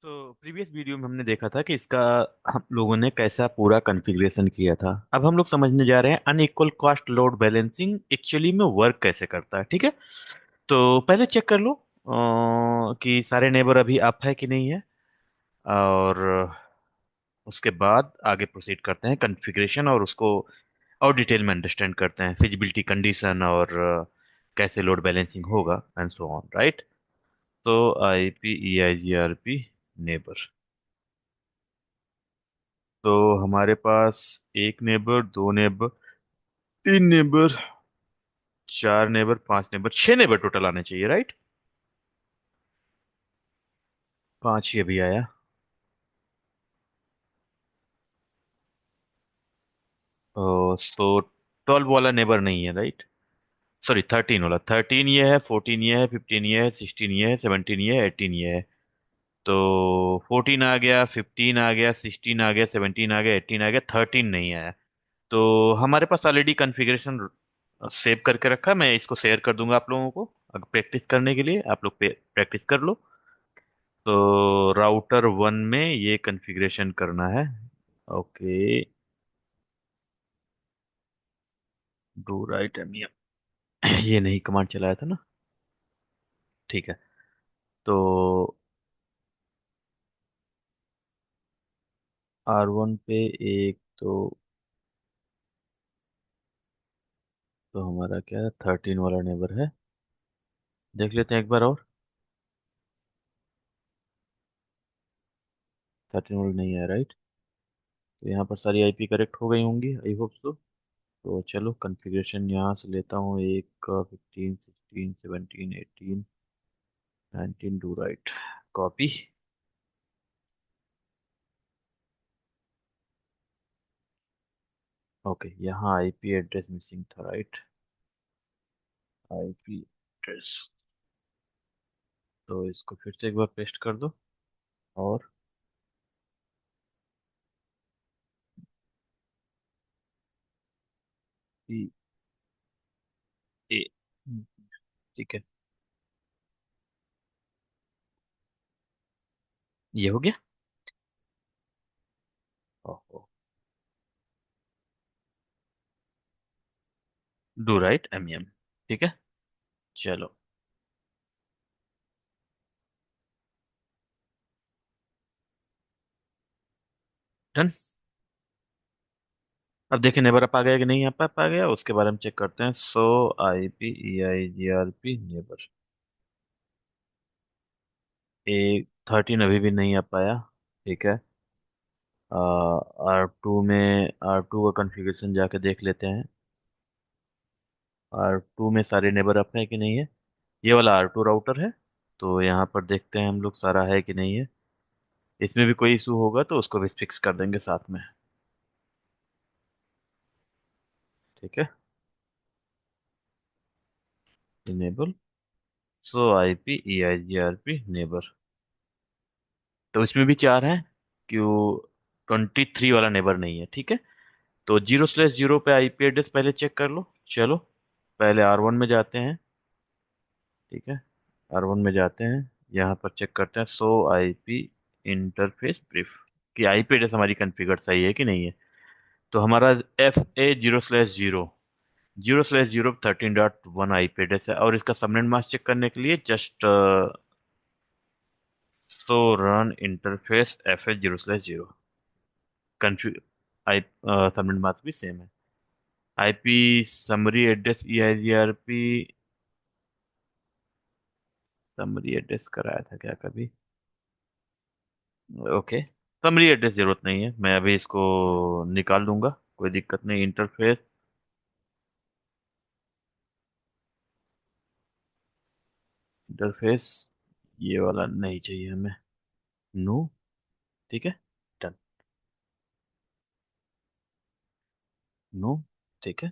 तो previous video में हमने देखा था कि इसका हम लोगों ने कैसा पूरा कॉन्फ़िगरेशन किया था। अब हम लोग समझने जा रहे हैं unequal cost load balancing actually में वर्क कैसे करता है। ठीक है, तो पहले चेक कर लो कि सारे नेबर अभी अप है कि नहीं है, और उसके बाद आगे प्रोसीड करते हैं कॉन्फ़िगरेशन और उसको और डिटेल में अंडरस्टैंड करते हैं फिजिबिलिटी कंडीशन और कैसे लोड बैलेंसिंग होगा एंड सो ऑन, राइट। तो I P E I G R P neighbour, तो हमारे पास एक नेबर, दो नेबर, तीन नेबर, चार नेबर, पांच नेबर, छह नेबर टोटल आने चाहिए, राइट। पांच ही अभी आया। तो 12 वाला नेबर नहीं है, राइट। सॉरी, 13 वाला। 13 ये है, 14 ये है, 15 ये है, 16 ये है, 17 ये है, 18 ये है। तो 14 आ गया, 15 आ गया, 16 आ गया, 17 आ गया, 18 आ गया, 13 नहीं आया। तो हमारे पास ऑलरेडी कॉन्फ़िगरेशन सेव करके रखा है। मैं इसको शेयर कर दूंगा आप लोगों को अगर प्रैक्टिस करने के लिए। आप लोग प्रैक्टिस कर लो। तो राउटर वन में ये कॉन्फ़िगरेशन करना है। ओके, डू राइट एम, ये नहीं कमांड चलाया था ना। ठीक है, तो R1 पे एक तो हमारा क्या है, 13 वाला नेबर है। देख लेते हैं एक बार और। 13 वाला नहीं है, राइट। तो यहाँ पर सारी आईपी करेक्ट हो गई होंगी, आई होप सो। तो चलो कॉन्फ़िगरेशन यहाँ से लेता हूँ। एक 15, 16, 17, 18, 19, डू राइट, कॉपी। ओके, यहाँ आईपी एड्रेस मिसिंग था, राइट। आईपी एड्रेस, तो इसको फिर से एक बार पेस्ट कर दो। और पी ए, ठीक है, ये हो गया। ओहो, डू राइट एम एम, ठीक है। चलो, डन। अब देखें नेबर अप आ गया कि नहीं। अप आ गया, उसके बारे में चेक करते हैं। So I P E I G R P neighbour, एक 13 अभी भी नहीं आ पाया। ठीक है, R2 में, R2 का कॉन्फ़िगरेशन जाके देख लेते हैं। R2 में सारे नेबर अप है कि नहीं है। ये वाला R2 राउटर है। तो यहाँ पर देखते हैं हम लोग सारा है कि नहीं है। इसमें भी कोई इशू होगा तो उसको भी फिक्स कर देंगे साथ में। ठीक है, enable, so I P E I G R P neighbour. तो इसमें भी चार हैं, क्यों 23 वाला नेबर नहीं है। ठीक है, तो 0/0 पे आईपी एड्रेस पहले चेक कर लो। चलो, पहले R1 में जाते हैं। ठीक है, R1 में जाते हैं, यहाँ पर चेक करते हैं सो आईपी इंटरफेस ब्रीफ कि आईपी एड्रेस हमारी कॉन्फ़िगर सही है कि नहीं है। तो हमारा FA 0/0, 0/0 13.1 आईपी एड्रेस है। और इसका सबनेट मास्क चेक करने के लिए just so run interface FA 0/0 कन्फ्यू आई, सबनेट मास्क भी सेम है। IP summary address EIGRP, summary address कराया था क्या कभी। ओके, समरी एड्रेस जरूरत नहीं है, मैं अभी इसको निकाल दूंगा, कोई दिक्कत नहीं। इंटरफेस, इंटरफेस ये वाला नहीं चाहिए हमें। नो, ठीक है, डन। नो, ठीक है,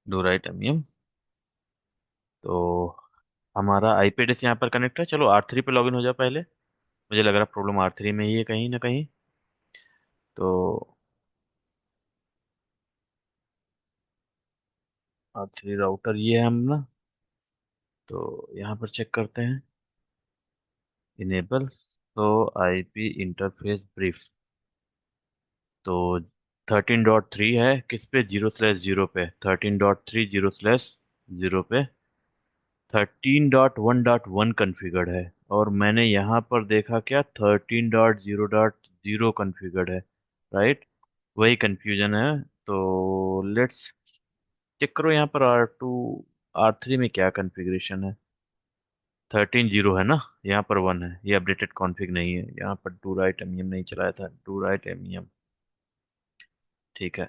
डू राइट एम। तो हमारा आईपी एड्रेस यहाँ पर कनेक्ट है। चलो R3 पे लॉगिन हो जाओ पहले। मुझे लग रहा प्रॉब्लम R3 में ही है कहीं ना कहीं। तो R3 राउटर ये है हम ना। तो यहाँ पर चेक करते हैं, इनेबल, तो आईपी इंटरफेस ब्रीफ, तो 13.3 है किस पे, 0/0 पे, 13.3 0/0 पे 13.1.1 कॉन्फ़िगर्ड है। और मैंने यहाँ पर देखा क्या, 13.0.0 कॉन्फ़िगर्ड है, राइट। वही कंफ्यूजन है। तो लेट्स चेक करो यहाँ पर R3 में क्या कॉन्फ़िगरेशन है। 13.0 है ना, यहाँ पर 1 है, ये अपडेटेड कॉन्फ़िग नहीं है। यहाँ पर डू राइट एमईएम नहीं चलाया था, डू राइट एमईएम, ठीक है।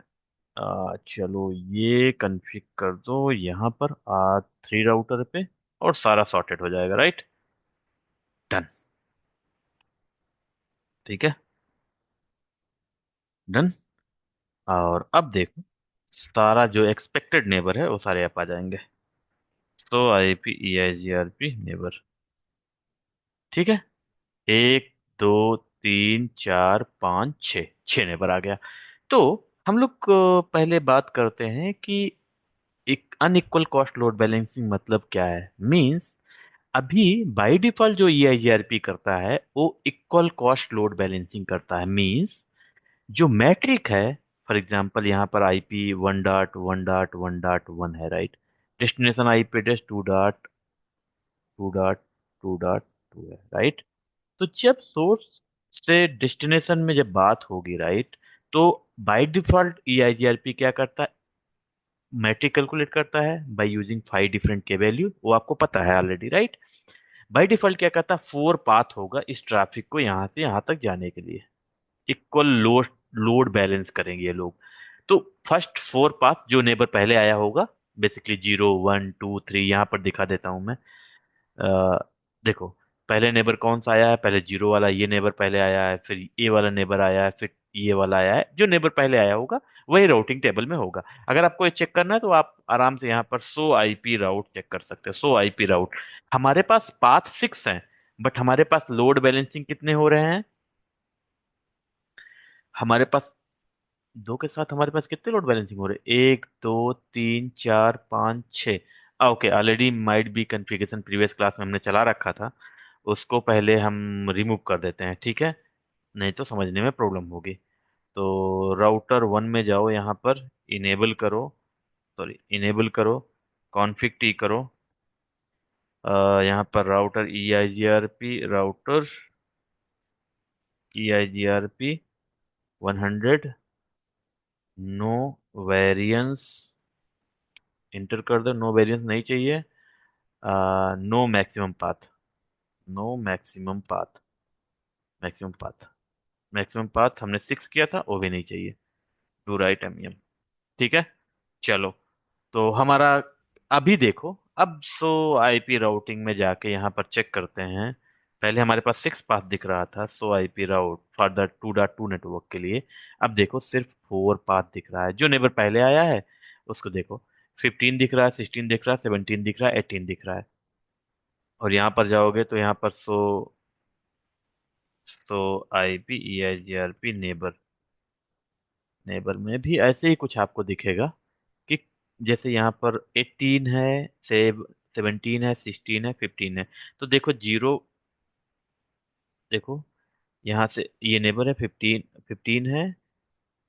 चलो ये कॉन्फ़िग कर दो यहाँ पर R3 राउटर पे, और सारा सॉर्टेड हो जाएगा, राइट। डन। ठीक है, डन। और अब देखो, सारा जो एक्सपेक्टेड नेबर है वो सारे आप आ जाएंगे। तो IP E I G R P neighbour, ठीक है। एक, दो, तीन, चार, पाँच, छ, छः नेबर आ गया। तो हम लोग पहले बात करते हैं कि एक अनइक्वल कॉस्ट लोड बैलेंसिंग मतलब क्या है। मींस अभी बाय डिफॉल्ट जो EIGRP करता है वो इक्वल कॉस्ट लोड बैलेंसिंग करता है। मींस जो मैट्रिक है, फॉर एग्जांपल यहाँ पर IP 1.1.1.1 है, राइट। डेस्टिनेशन IP एड्रेस 2.2.2.2 है, राइट। तो जब सोर्स से डेस्टिनेशन में जब बात होगी, राइट, तो बाय डिफॉल्ट EIGRP क्या करता है, मैट्रिक कैलकुलेट करता है बाय यूजिंग 5 डिफरेंट के वैल्यू, वो आपको पता है ऑलरेडी, राइट। बाय डिफॉल्ट क्या करता है, 4 पाथ होगा इस ट्रैफिक को यहाँ से यहाँ तक जाने के लिए। इक्वल लोड लोड बैलेंस करेंगे ये लोग। तो फर्स्ट 4 पाथ जो नेबर पहले आया होगा, बेसिकली 0 1 2 3, यहाँ पर दिखा देता हूं मैं। अ, देखो, पहले नेबर कौन सा आया है, पहले 0 वाला ये नेबर पहले आया है, फिर ये वाला नेबर आया है, फिर ये वाला आया है। जो नेबर पहले आया होगा वही राउटिंग टेबल में होगा। अगर आपको ये चेक करना है तो आप आराम से यहाँ पर सो आईपी राउट चेक कर सकते हो। सो आईपी राउट, हमारे पास पाथ 6 है, बट हमारे पास लोड बैलेंसिंग कितने हो रहे हैं। हमारे पास दो के साथ हमारे पास कितने लोड बैलेंसिंग हो रहे हैं, 1 2 3 4 5 6। Okay, already might be configuration previous class में हमने चला रखा था, उसको पहले हम रिमूव कर देते हैं, ठीक है। नहीं तो समझने में प्रॉब्लम होगी। तो राउटर 1 में जाओ, यहाँ पर इनेबल करो, सॉरी इनेबल करो, कॉन्फ़िग टी करो। यहाँ पर router E I G R P 100, no variance, enter कर दो। नो वेरिएंस नहीं चाहिए। No maximum path, no maximum path, maximum path, maximum path हमने 6 किया था, वो भी नहीं चाहिए। डू राइट एमईएम, ठीक है। चलो, तो हमारा अभी देखो, अब सो आईपी राउटिंग में जाके यहाँ पर चेक करते हैं। पहले हमारे पास 6 पाथ दिख रहा था सो IP route for the 2.2 network के लिए। अब देखो सिर्फ 4 पाथ दिख रहा है। जो नेबर पहले आया है उसको देखो, 15 दिख रहा है, 16 दिख रहा है, 17 दिख रहा है, 18 दिख रहा है। और यहाँ पर जाओगे तो यहाँ पर सो आईपी EIGRP नेबर, नेबर में भी ऐसे ही कुछ आपको दिखेगा कि जैसे यहाँ पर 18 है, सेव 17 है, 16 है, 15 है। तो देखो जीरो, देखो यहाँ से ये नेबर है, 15 15 है,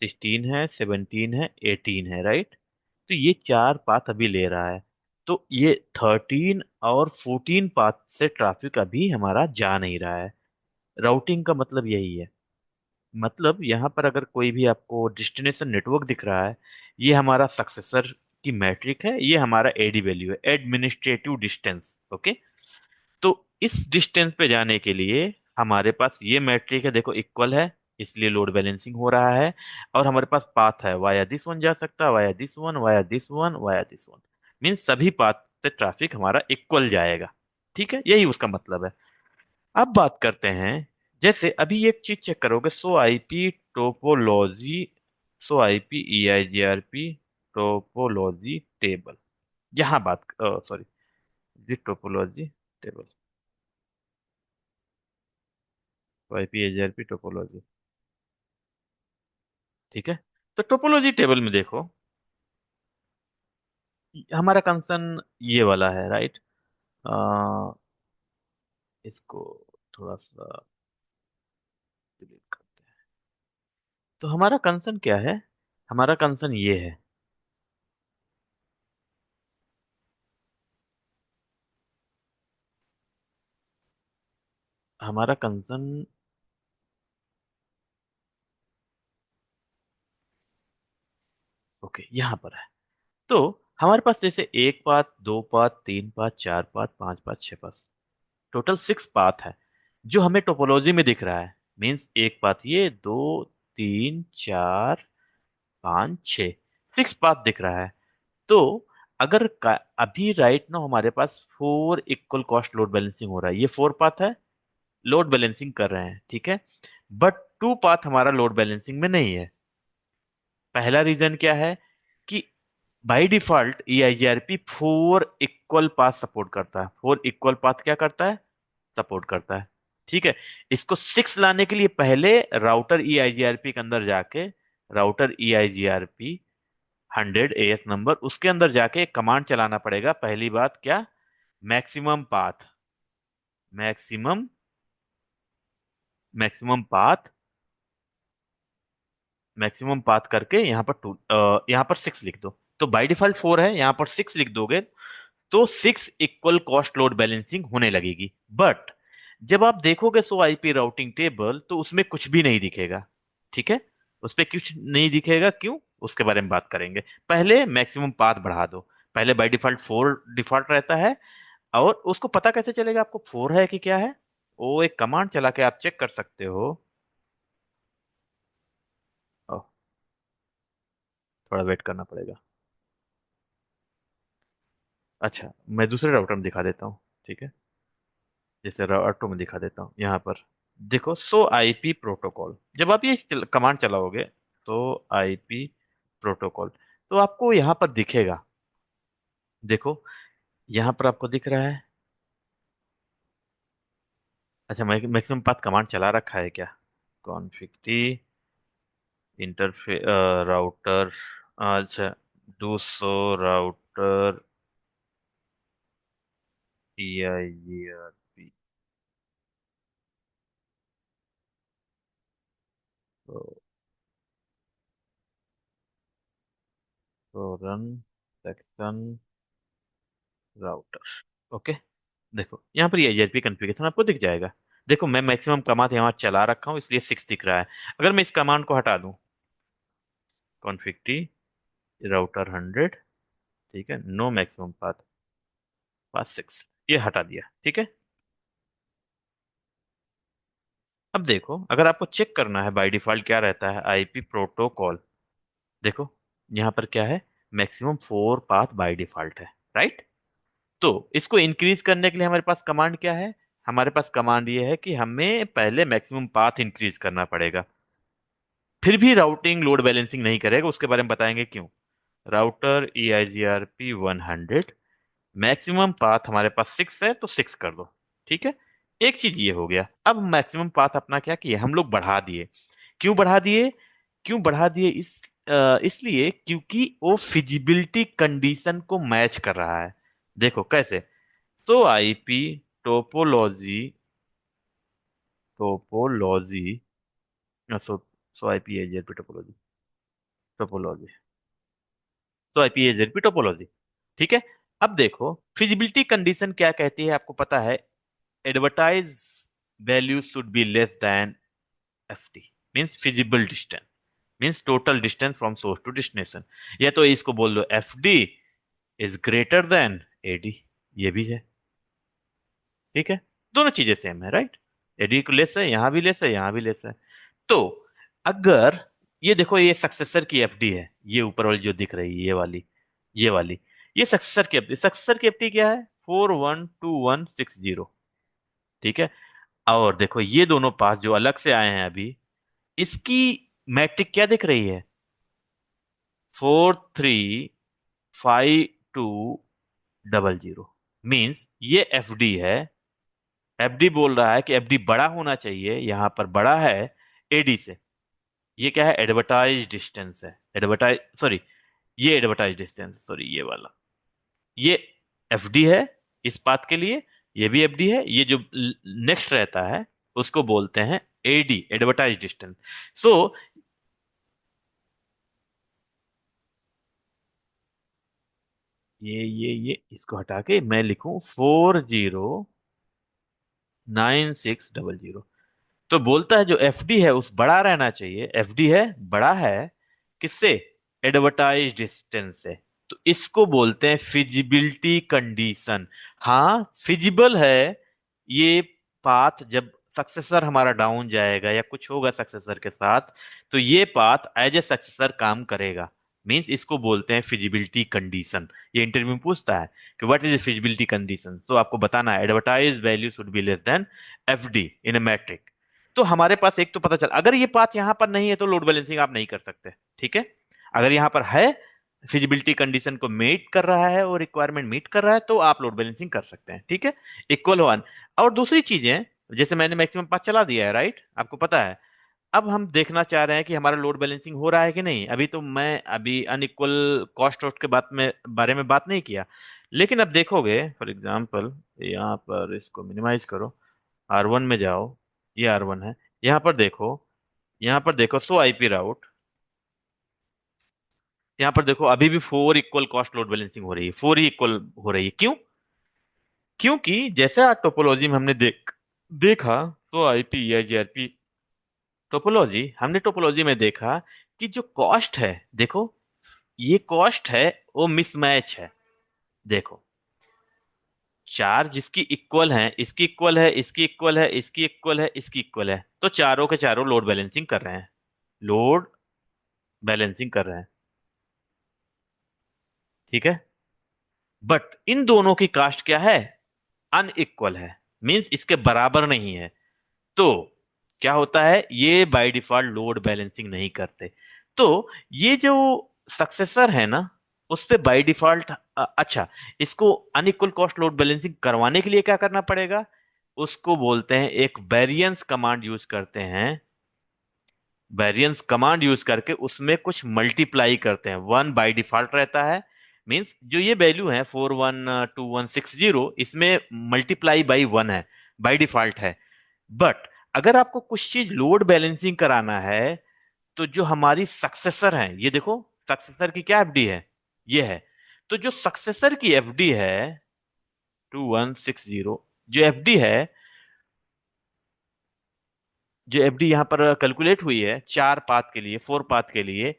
16 है, 17 है, 18 है, राइट। तो ये 4 पाथ अभी ले रहा है। तो ये 13 और 14 पाथ से ट्रैफिक अभी हमारा जा नहीं रहा है। राउटिंग का मतलब यही है। मतलब यहाँ पर अगर कोई भी आपको डेस्टिनेशन नेटवर्क दिख रहा है, ये हमारा सक्सेसर की मैट्रिक है, ये हमारा एडी वैल्यू है, एडमिनिस्ट्रेटिव डिस्टेंस, ओके। तो इस डिस्टेंस पे जाने के लिए हमारे पास ये मैट्रिक है, देखो इक्वल है, इसलिए लोड बैलेंसिंग हो रहा है। और हमारे पास पाथ है, वाया दिस वन जा सकता है, via this one, via this one, via this one. Means सभी पाथ से ट्रैफिक हमारा इक्वल जाएगा, ठीक है, यही उसका मतलब है। अब बात करते हैं, जैसे अभी एक चीज चेक करोगे, so IP topology, so IP EIGRP topology table, यहाँ बात, सॉरी, जी topology table, IP EIGRP topology, ठीक है। तो टोपोलॉजी टेबल में देखो, हमारा कंसर्न ये वाला है, राइट। इसको थोड़ा सा डिलीट करते हैं। तो हमारा कंसर्न क्या है? हमारा कंसर्न ये है, हमारा कंसर्न, ओके, यहाँ पर है। तो हमारे पास जैसे एक पाथ, दो पाथ, तीन पाथ, चार पाथ, पांच पाथ, छह पाथ, टोटल सिक्स पाथ है जो हमें टोपोलॉजी में दिख रहा है। मीन्स एक पाथ, ये दो, तीन, चार, पाँच, छः, सिक्स पाथ दिख रहा है। तो अगर अभी राइट ना हमारे पास four equal cost load balancing हो रहा है, ये फोर पाथ है, लोड बैलेंसिंग कर रहे हैं, ठीक है। बट टू पाथ हमारा लोड बैलेंसिंग में नहीं है। पहला रीजन क्या है कि by default EIGRP four equal path support करता है। फोर इक्वल पाथ क्या करता है? सपोर्ट करता है, ठीक है। इसको सिक्स लाने के लिए पहले राउटर EIGRP के अंदर जाके, राउटर EIGRP 100 AS नंबर, उसके अंदर जाके एक कमांड चलाना पड़ेगा। पहली बात क्या? Maximum path, maximum maximum path, maximum path करके यहाँ पर यहाँ पर सिक्स लिख दो। तो बाय डिफॉल्ट फोर है, यहाँ पर सिक्स लिख दोगे तो six equal cost load balancing होने लगेगी। बट जब आप देखोगे सो आईपी राउटिंग टेबल, तो उसमें कुछ भी नहीं दिखेगा, ठीक है। उस पर कुछ नहीं दिखेगा, क्यों? उसके बारे में बात करेंगे। पहले मैक्सिमम पाथ बढ़ा दो। पहले बाय डिफॉल्ट फोर डिफॉल्ट रहता है, और उसको पता कैसे चलेगा आपको फोर है कि क्या है? वो एक कमांड चला के आप चेक कर सकते हो। ओह, थोड़ा वेट करना पड़ेगा। अच्छा, मैं दूसरे राउटर में दिखा देता हूँ, ठीक है। जैसे राउटर में दिखा देता हूँ यहाँ पर। देखो, सो आईपी प्रोटोकॉल, जब आप ये कमांड चलाओगे, तो आईपी प्रोटोकॉल, तो आपको यहाँ पर दिखेगा। देखो, यहाँ पर आपको दिख रहा है। अच्छा, मैक्सिमम पाथ कमांड चला रखा है क्या? कॉन्फ़िग टी इंटरफे राउटर, अच्छा, डू सो राउटर EIGRP, तो रन सेक्शन राउटर, ओके। देखो यहाँ पर EIGRP कॉन्फ़िगरेशन आपको दिख जाएगा। देखो, मैं मैक्सिमम कमांड यहाँ चला रखा हूँ, इसलिए सिक्स दिख रहा है। अगर मैं इस कमांड को हटा दूं, कॉन्फ़िग टी राउटर 100, ठीक है, no maximum path, path six, ये हटा दिया, ठीक है। अब देखो, अगर आपको चेक करना है बाय डिफॉल्ट क्या रहता है आईपी प्रोटोकॉल, देखो यहाँ पर क्या है? Maximum four path by default है, राइट। तो इसको इंक्रीज करने के लिए हमारे पास कमांड क्या है? हमारे पास कमांड ये है कि हमें पहले मैक्सिमम पाथ इंक्रीज करना पड़ेगा। फिर भी राउटिंग लोड बैलेंसिंग नहीं करेगा, उसके बारे में बताएंगे क्यों। राउटर EIGRP 100, मैक्सिमम पाथ हमारे पास सिक्स है, तो सिक्स कर दो, ठीक है। एक चीज ये हो गया। अब मैक्सिमम पाथ अपना क्या किए हम लोग? बढ़ा दिए। क्यों बढ़ा दिए? क्यों बढ़ा दिए? इसलिए क्योंकि वो फिजिबिलिटी कंडीशन को मैच कर रहा है। देखो कैसे। तो IP topology, topology so so IP एजेपी टोपोलॉजी, टोपोलॉजी, तो आईपी एजेपी टोपोलॉजी, ठीक है। अब देखो, फिजिबिलिटी कंडीशन क्या कहती है आपको पता है? Advertise value should be less than FD, means feasible distance, means total distance from source to destination. या तो इसको बोल दो FD is greater than AD, ये भी है, ठीक है। दोनों चीजें सेम है, राइट। AD को लेस है, यहां भी लेस है, यहां भी लेस है। तो अगर ये देखो, ये सक्सेसर की FD है, ये ऊपर वाली जो दिख रही है, ये वाली, ये वाली, ये सक्सेसर की FD, सक्सेसर की FD क्या है? 412,160, ठीक है। और देखो, ये दोनों पास जो अलग से आए हैं अभी, इसकी मैट्रिक क्या दिख रही है? 435200, मीन्स ये FD है। FD बोल रहा है कि FD बड़ा होना चाहिए, यहां पर बड़ा है AD से। ये क्या है? एडवर्टाइज डिस्टेंस है, एडवर्टाइज, सॉरी, ये एडवर्टाइज डिस्टेंस, सॉरी, ये वाला, ये FD है इस पाथ के लिए। ये भी FD है। ये जो नेक्स्ट रहता है, उसको बोलते हैं एडी, एडवर्टाइज डिस्टेंस। सो ये इसको हटा के मैं लिखूं 409600। तो बोलता है जो एफडी है उस बड़ा रहना चाहिए, एफडी है बड़ा है किससे, एडवर्टाइज डिस्टेंस से। तो इसको बोलते हैं फिजिबिलिटी कंडीशन। हाँ फिजिबल है ये पाथ, जब सक्सेसर हमारा डाउन जाएगा या कुछ होगा सक्सेसर के साथ, तो ये पाथ एज ए सक्सेसर काम करेगा। मींस इसको बोलते हैं फिजिबिलिटी कंडीशन। ये इंटरव्यू में पूछता है कि व्हाट इज फिजिबिलिटी कंडीशन, तो आपको बताना है advertise value should be less than FD in a metric. तो हमारे पास एक तो पता चला, अगर ये पाथ यहां पर नहीं है तो लोड बैलेंसिंग आप नहीं कर सकते, ठीक है। अगर यहां पर है, फिजिबिलिटी कंडीशन को मीट कर रहा है और रिक्वायरमेंट मीट कर रहा है, तो आप लोड बैलेंसिंग कर सकते हैं, ठीक है। Equal one. और दूसरी चीजें, जैसे मैंने मैक्सिमम पाथ चला दिया है, राइट, आपको पता है। अब हम देखना चाह रहे हैं कि हमारा लोड बैलेंसिंग हो रहा है कि नहीं। अभी तो मैं अभी अनइक्वल कॉस्ट के बारे में बात नहीं किया, लेकिन अब देखोगे फॉर एग्जांपल, यहाँ पर इसको मिनिमाइज करो, R1 में जाओ, ये R1 है। यहाँ पर देखो, यहाँ पर देखो सो आईपी राउट, यहाँ पर देखो अभी भी 4 इक्वल कॉस्ट लोड बैलेंसिंग हो रही है, 4 ही इक्वल हो रही है। क्यों? क्योंकि जैसे आज टोपोलॉजी में हमने देखा, तो आईपी या जीआरपी टोपोलॉजी, हमने टोपोलॉजी में देखा कि जो कॉस्ट है, देखो ये कॉस्ट है, वो मिसमैच है। देखो चार जिसकी इक्वल है, इसकी इक्वल है, इसकी इक्वल है, इसकी इक्वल है, इसकी इक्वल है, तो चारों के चारों लोड बैलेंसिंग कर रहे हैं, लोड बैलेंसिंग कर रहे हैं, ठीक है। बट इन दोनों की कास्ट क्या है, अनइक्वल है, मींस इसके बराबर नहीं है। तो क्या होता है, ये बाय डिफॉल्ट लोड बैलेंसिंग नहीं करते। तो ये जो सक्सेसर है ना, उस पे बाय डिफॉल्ट, अच्छा, इसको अनइक्वल कॉस्ट लोड बैलेंसिंग करवाने के लिए क्या करना पड़ेगा, उसको बोलते हैं एक वेरिएंस कमांड यूज करते हैं। वेरिएंस कमांड यूज करके उसमें कुछ मल्टीप्लाई करते हैं, वन बाय डिफॉल्ट रहता है। मींस जो ये वैल्यू है 412160, इसमें मल्टीप्लाई बाई वन है, बाय डिफॉल्ट है। बट अगर आपको कुछ चीज लोड बैलेंसिंग कराना है, तो जो हमारी सक्सेसर है, ये देखो सक्सेसर की क्या एफडी है, ये है। तो जो सक्सेसर की एफडी है 2160, जो एफडी है, जो एफडी यहां पर कैलकुलेट हुई है चार पाथ के लिए, 4 पाथ के लिए,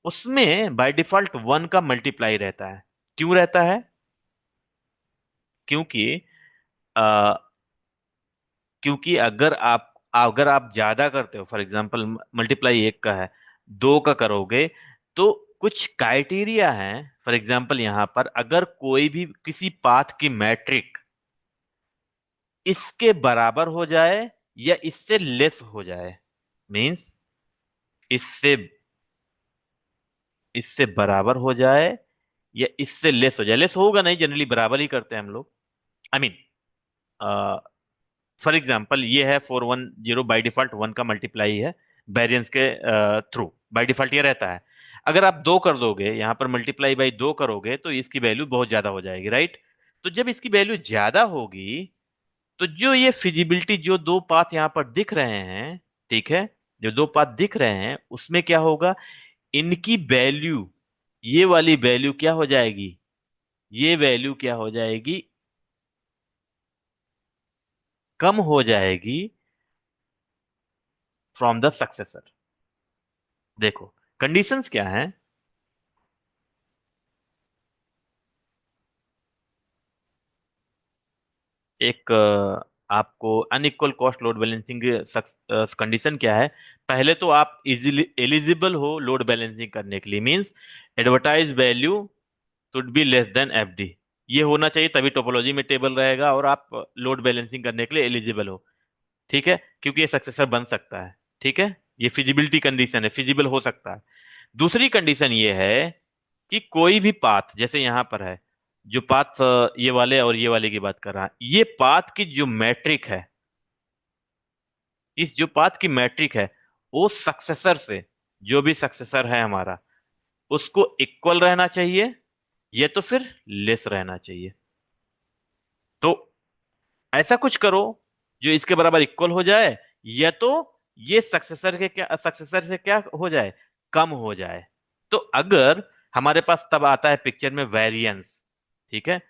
उसमें बाय डिफॉल्ट वन का मल्टीप्लाई रहता है। क्यों रहता है? क्योंकि आ, क्योंकि अगर आप ज्यादा करते हो, फॉर एग्जांपल मल्टीप्लाई एक का है, दो का करोगे, तो कुछ क्राइटेरिया है। फॉर एग्जांपल यहां पर अगर कोई भी किसी पाथ की मैट्रिक इसके बराबर हो जाए या इससे लेस हो जाए, मींस इससे इससे बराबर हो जाए या इससे लेस हो जाए, लेस होगा नहीं, जनरली बराबर ही करते हैं हम लोग। आई मीन, फॉर एग्जाम्पल ये है 410, बाई डिफॉल्ट वन का मल्टीप्लाई है वेरिएंस के थ्रू, बाई डिफॉल्ट ये रहता है। अगर आप दो कर दोगे, यहां पर मल्टीप्लाई बाई दो करोगे, तो इसकी वैल्यू बहुत ज्यादा हो जाएगी, राइट। तो जब इसकी वैल्यू ज्यादा होगी, तो जो ये फिजिबिलिटी, जो दो पाथ यहां पर दिख रहे हैं, ठीक है, जो दो पाथ दिख रहे हैं उसमें क्या होगा, इनकी वैल्यू, ये वाली वैल्यू क्या हो जाएगी, ये वैल्यू क्या हो जाएगी, कम हो जाएगी फ्रॉम द सक्सेसर। देखो कंडीशंस क्या है, एक आपको unequal cost load balancing condition क्या है, पहले तो आप इजिली एलिजिबल हो लोड बैलेंसिंग करने के लिए, means advertise value should be less than FD, ये होना चाहिए, तभी टोपोलॉजी में टेबल रहेगा और आप लोड बैलेंसिंग करने के लिए एलिजिबल हो, ठीक है, क्योंकि ये सक्सेसर बन सकता है, ठीक है। ये फिजिबिलिटी कंडीशन है, फिजिबल हो सकता है। दूसरी कंडीशन ये है कि कोई भी पाथ, जैसे यहां पर है, जो पाथ ये वाले और ये वाले की बात कर रहा है, ये पाथ की जो मैट्रिक है, इस जो पाथ की मैट्रिक है, वो सक्सेसर से, जो भी सक्सेसर है हमारा, उसको इक्वल रहना चाहिए या तो फिर लेस रहना चाहिए। तो ऐसा कुछ करो जो इसके बराबर इक्वल हो जाए, या तो ये सक्सेसर से क्या हो जाए, कम हो जाए। तो अगर हमारे पास तब आता है पिक्चर में वेरिएंस, ठीक है,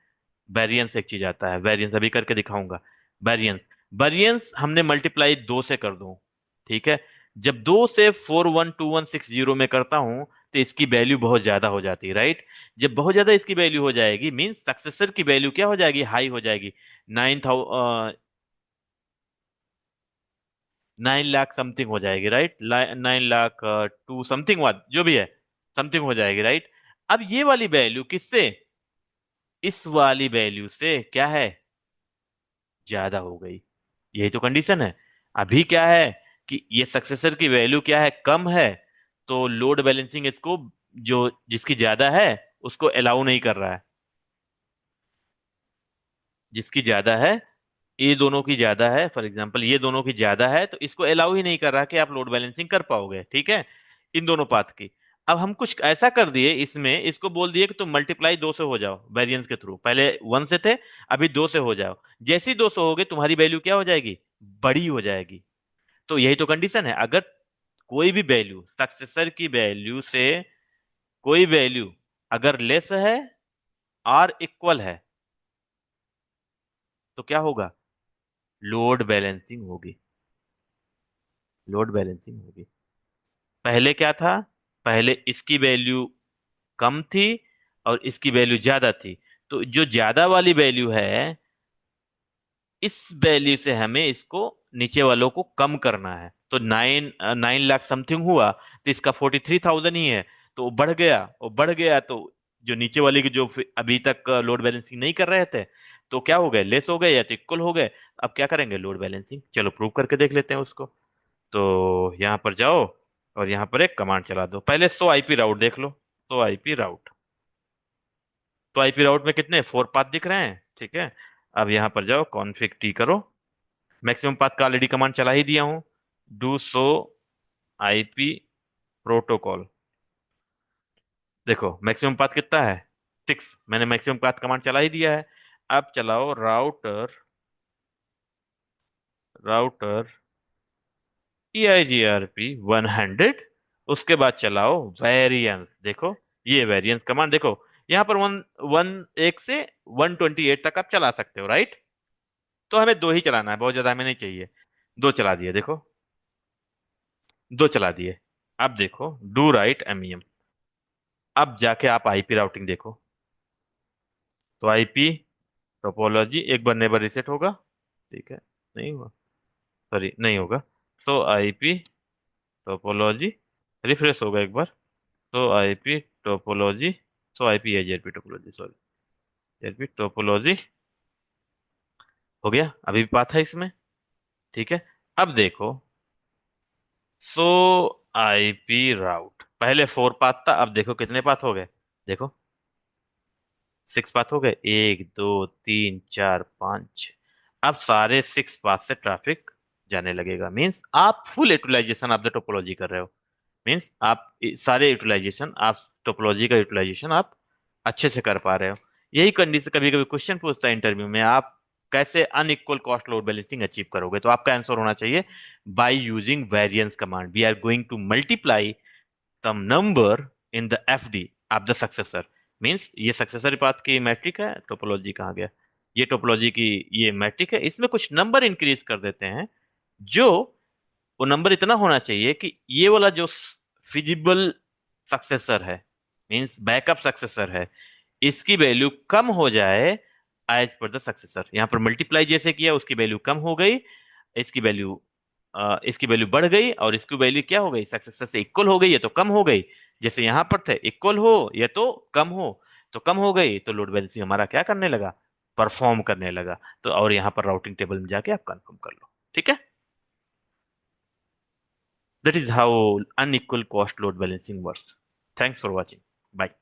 वेरिएंस एक चीज आता है, वेरिएंस अभी करके दिखाऊंगा। वेरिएंस, वेरिएंस हमने मल्टीप्लाई 2 से कर दूं, ठीक है। जब 2 से 412160 में करता हूं तो इसकी वैल्यू बहुत ज्यादा हो जाती है, राइट। जब बहुत ज्यादा इसकी वैल्यू हो जाएगी मींस सक्सेसर की वैल्यू क्या हो जाएगी, हाई हो जाएगी। 9 लाख समथिंग हो जाएगी, राइट। 9 लाख टू समथिंग, वाट जो भी है, समथिंग हो जाएगी, राइट। अब ये वाली वैल्यू किससे, इस वाली वैल्यू से क्या है, ज्यादा हो गई। यही तो कंडीशन है। अभी क्या है कि ये सक्सेसर की वैल्यू क्या है, कम है, तो लोड बैलेंसिंग इसको, जो जिसकी ज्यादा है उसको अलाउ नहीं कर रहा है। जिसकी ज्यादा है, ये दोनों की ज्यादा है, फॉर एग्जांपल ये दोनों की ज्यादा है, तो इसको अलाउ ही नहीं कर रहा कि आप लोड बैलेंसिंग कर पाओगे, ठीक है, इन दोनों पाथ की। अब हम कुछ ऐसा कर दिए इसमें, इसको बोल दिए कि तुम मल्टीप्लाई 2 से हो जाओ वेरिएंस के थ्रू, पहले 1 से थे, अभी 2 से हो जाओ। जैसे ही 2 से हो गए तुम्हारी वैल्यू क्या हो जाएगी, बड़ी हो जाएगी। तो यही तो कंडीशन है, अगर कोई भी वैल्यू सक्सेसर की वैल्यू से, कोई वैल्यू अगर लेस है और इक्वल है, तो क्या होगा, लोड बैलेंसिंग होगी। लोड बैलेंसिंग होगी। पहले क्या था, पहले इसकी वैल्यू कम थी और इसकी वैल्यू ज्यादा थी, तो जो ज्यादा वाली वैल्यू है, इस वैल्यू से हमें इसको नीचे वालों को कम करना है। तो 9 लाख समथिंग हुआ, तो इसका 43,000 ही है, तो वो बढ़ गया, वो बढ़ गया, तो जो नीचे वाले की जो अभी तक लोड बैलेंसिंग नहीं कर रहे थे, तो क्या हो गए, लेस हो गए या तो इक्वल हो गए। अब क्या करेंगे, लोड बैलेंसिंग, चलो प्रूव करके देख लेते हैं उसको। तो यहाँ पर जाओ और यहाँ पर एक कमांड चला दो, पहले 100 IP राउट देख लो। 100 IP राउट, तो आईपी राउट में कितने 4 पाथ दिख रहे हैं, ठीक है। अब यहाँ पर जाओ, कॉन्फ़िग टी करो। मैक्सिमम पाथ का ऑलरेडी कमांड चला ही दिया हूँ, डू सो आईपी प्रोटोकॉल। देखो मैक्सिमम पाथ कितना है, 6, मैंने मैक्सिमम पाथ कमांड चला ही दिया है। अब चलाओ राउटर, राउटर EIGRP 100। उसके बाद चलाओ वेरिएंस, देखो ये वेरिएंस कमांड देखो, यहाँ पर वन वन एक से 128 तक आप चला सकते हो, राइट। तो हमें 2 ही चलाना है, बहुत ज्यादा हमें नहीं चाहिए। 2 चला दिए देखो, 2 चला दिए। अब देखो डू राइट MEM। अब जाके आप आईपी राउटिंग देखो, तो आईपी टोपोलॉजी, एक बार नेबर रिसेट होगा, ठीक है, नहीं हुआ, सॉरी नहीं होगा। तो आईपी टोपोलॉजी रिफ्रेश होगा एक बार, तो आईपी टोपोलॉजी, तो आईपी है GRP topology, sorry, GRP topology हो गया, अभी भी पाथ है इसमें, ठीक है। अब देखो, सो आईपी राउट, पहले 4 पाथ था, अब देखो कितने पाथ हो गए, देखो 6 पाथ हो गए, 1 2 3 4 5 6। अब सारे 6 पाथ से ट्रैफिक जाने लगेगा, मीन्स आप full utilisation of the topology कर रहे हो। मीन्स आप सारे यूटिलाइजेशन, आप टोपोलॉजी का यूटिलाइजेशन आप अच्छे से कर पा रहे हो। यही कंडीशन, कभी कभी क्वेश्चन पूछता है इंटरव्यू में, आप कैसे unequal cost load balancing achieve करोगे, तो आपका आंसर होना चाहिए by using variance command, we are going to multiply some number in the FD of the successor। Means ये सक्सेसर पाथ की मैट्रिक है, टोपोलॉजी कहाँ गया, ये टोपोलॉजी की ये मैट्रिक है, इसमें कुछ नंबर इंक्रीज कर देते हैं, जो वो नंबर इतना होना चाहिए कि ये वाला जो फिजिबल सक्सेसर है, मीन्स बैकअप सक्सेसर है, इसकी वैल्यू कम हो जाए एज पर द सक्सेसर। यहाँ पर मल्टीप्लाई जैसे किया, उसकी वैल्यू कम हो गई, इसकी वैल्यू इसकी वैल्यू बढ़ गई, और इसकी वैल्यू क्या हो गई, सक्सेसर से इक्वल हो गई या तो कम हो गई। जैसे यहाँ पर थे इक्वल हो या तो कम हो, तो कम हो गई तो लोड बैलेंसिंग हमारा क्या करने लगा, परफॉर्म करने लगा। तो और यहाँ पर राउटिंग टेबल में जाके आप कंफर्म कर लो, ठीक है। That is how unequal cost load balancing works. Thanks for watching. Bye.